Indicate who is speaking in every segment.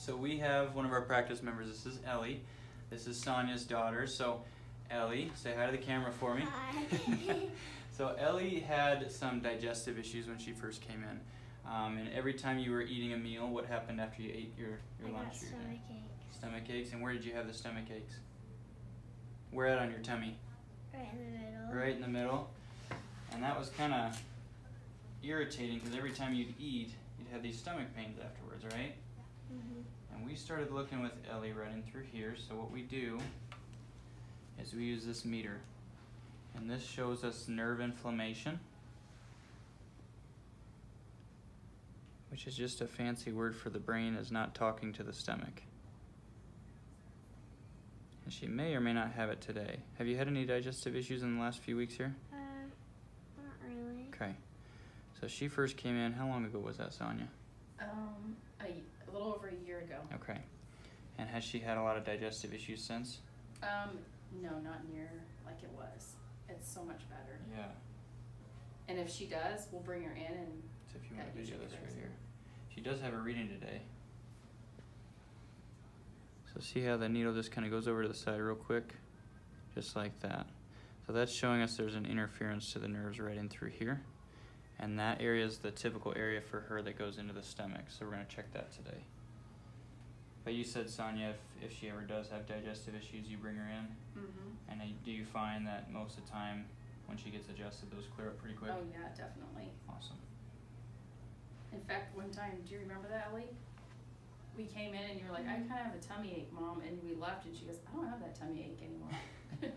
Speaker 1: So we have one of our practice members. This is Ellie. This is Sonia's daughter. So Ellie, say hi to the camera for me.
Speaker 2: Hi.
Speaker 1: So Ellie had some digestive issues when she first came in. And every time you were eating a meal, what happened after you ate your lunch?
Speaker 2: Got stomach aches.
Speaker 1: Stomach aches. And where did you have the stomach aches? Where at on your tummy?
Speaker 2: Right in the middle.
Speaker 1: Right in the middle. And that was kind of irritating because every time you'd eat, you'd have these stomach pains afterwards, right?
Speaker 2: Mm-hmm.
Speaker 1: And we started looking with Ellie right in through here. So what we do is we use this meter. And this shows us nerve inflammation, which is just a fancy word for the brain is not talking to the stomach. And she may or may not have it today. Have you had any digestive issues in the last few weeks here?
Speaker 2: Not really.
Speaker 1: Okay. So she first came in, how long ago was that, Sonia?
Speaker 3: A little over a year ago.
Speaker 1: Okay. And has she had a lot of digestive issues since?
Speaker 3: No, not near like it was. It's so much better.
Speaker 1: Yeah.
Speaker 3: And if she does, we'll bring her in and
Speaker 1: So if you want to
Speaker 3: use
Speaker 1: video
Speaker 3: your
Speaker 1: this right
Speaker 3: cursor.
Speaker 1: here. She does have a reading today. So see how the needle just kind of goes over to the side real quick? Just like that. So that's showing us there's an interference to the nerves right in through here. And that area is the typical area for her that goes into the stomach. So we're going to check that today. But you said, Sonia, if she ever does have digestive issues, you bring her in.
Speaker 3: Mm-hmm.
Speaker 1: And do you find that most of the time when she gets adjusted, those clear up pretty quick?
Speaker 3: Oh yeah, definitely.
Speaker 1: Awesome.
Speaker 3: In fact, one time, do you remember that, Ellie? We came in and you were like, I kind of have a tummy ache, Mom, and we left and she goes, I don't have that tummy ache anymore.
Speaker 1: That's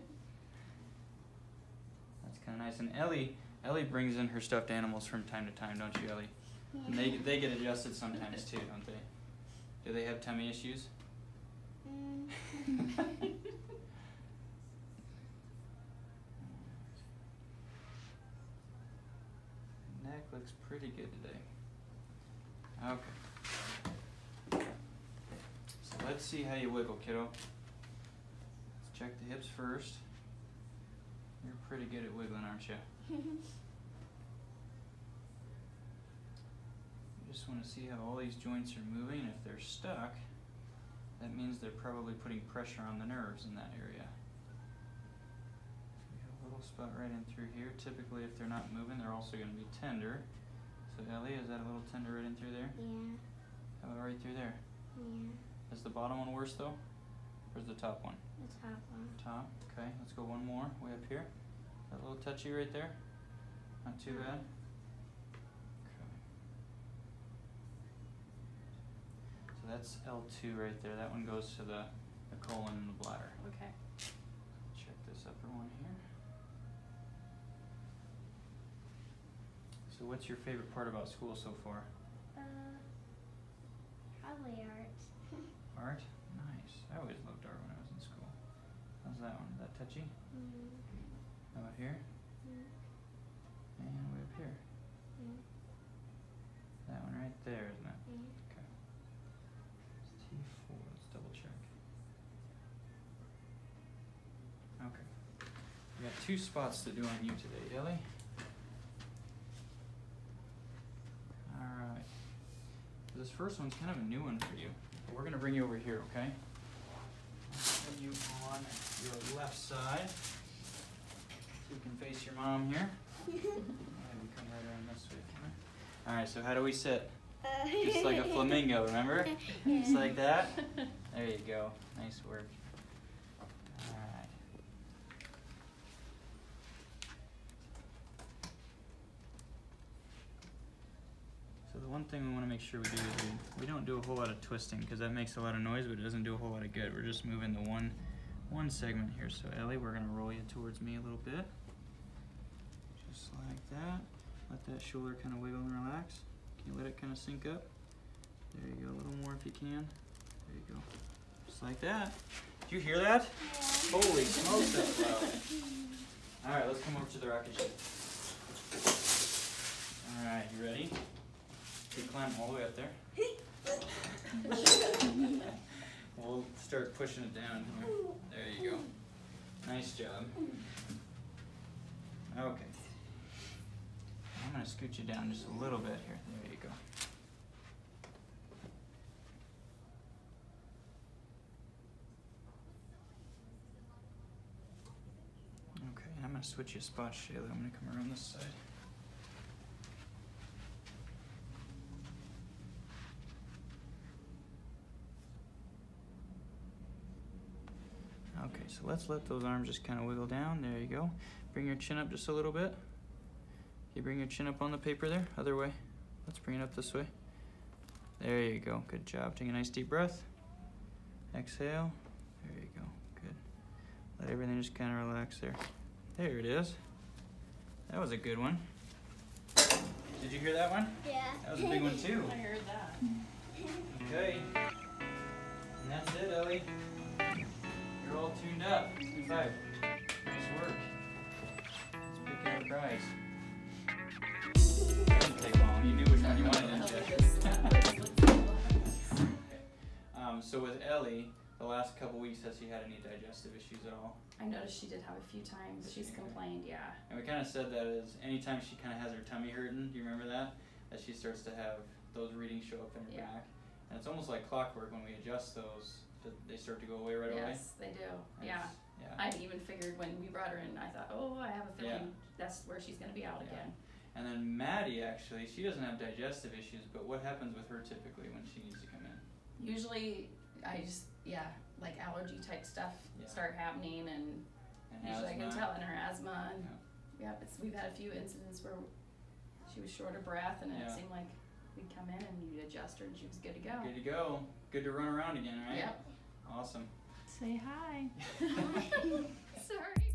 Speaker 1: kind of nice. And Ellie brings in her stuffed animals from time to time, don't you, Ellie?
Speaker 2: Yeah.
Speaker 1: And they get adjusted sometimes too, don't they? Do they have tummy issues? Neck looks pretty good today. Okay. So let's see how you wiggle, kiddo. Let's check the hips first. You're pretty good at wiggling, aren't you? You just want to see how all these joints are moving, and if they're stuck, that means they're probably putting pressure on the nerves in that area. We have a little spot right in through here. Typically, if they're not moving, they're also going to be tender. So Ellie, is that a little tender right in through there?
Speaker 2: Yeah.
Speaker 1: How about right through there?
Speaker 2: Yeah.
Speaker 1: Is the bottom one worse though? Or is the top one?
Speaker 2: The top one.
Speaker 1: Top, okay, let's go one more, way up here. That little touchy right there? Not too bad? Okay. So that's L2 right there. That one goes to the colon and the bladder.
Speaker 3: Okay.
Speaker 1: Check this upper one here. So what's your favorite part about school so far?
Speaker 2: Probably art.
Speaker 1: Art? Nice. I always loved art when I was in school. How's that one? Is that touchy? How about here? And way up here. That one right there, isn't it? Okay. It's T4. Let's double check. Okay. We got 2 spots to do on you today, Ellie. Alright. So this first one's kind of a new one for you. But we're going to bring you over here, okay? I'll put you on your left side. So you can face your mom here. I'll have you come right around this way. Alright, so how do we sit? Just like a flamingo, remember? Just like that? There you go. Nice work. Alright. So the one thing we want to make sure we do is we don't do a whole lot of twisting because that makes a lot of noise, but it doesn't do a whole lot of good. We're just moving the one segment here. So Ellie, we're going to roll you towards me a little bit. Just like that. Let that shoulder kind of wiggle and relax. Can you let it kind of sink up? There you go, a little more if you can. There you go. Just like that. Did you hear that?
Speaker 2: Yeah.
Speaker 1: Holy smokes, that's loud. Alright, let's come over to the rocket ship. Alright, you ready? You climb all the way up there. We'll start pushing it down here. There you go. Nice job. Okay. I'm going to scoot you down just a little bit here. There you go. switch you spots, Shayla. I'm gonna come around this side. Okay, so let's let those arms just kind of wiggle down. There you go. Bring your chin up just a little bit. You bring your chin up on the paper there. Other way. Let's bring it up this way. There you go. Good job. Take a nice deep breath. Exhale. There you go. Good. Let everything just kind of relax there. There it is. That was a good one. Did you hear that one?
Speaker 2: Yeah.
Speaker 1: That was a big one too.
Speaker 3: I heard that.
Speaker 1: Okay. And that's it, Ellie. You're all tuned up. High five. Nice work. Let's pick out a prize. Didn't take long. You knew which one you wanted, didn't you? So with Ellie, the last couple weeks, has she had any digestive issues at all?
Speaker 3: I noticed she did have a few times. She's complained, yeah.
Speaker 1: And we kind of said that as anytime she kind of has her tummy hurting, do you remember that? That she starts to have those readings show up in her back. And it's almost like clockwork when we adjust those, they start to go away right away.
Speaker 3: Yes, they do.
Speaker 1: And
Speaker 3: Yeah. I even figured when we brought her in, I thought, oh, I have a feeling that's where she's going to be out again.
Speaker 1: And then Maddie, actually, she doesn't have digestive issues, but what happens with her typically when she needs to come in?
Speaker 3: Usually, I just, like allergy type stuff start happening, and usually I can tell in her asthma. And we've had a few incidents where she was short of breath, and it seemed like we'd come in and you'd adjust her, and she was good to go.
Speaker 1: Good to go. Good to run around again, right?
Speaker 3: Yep.
Speaker 1: Awesome.
Speaker 3: Say hi. Sorry.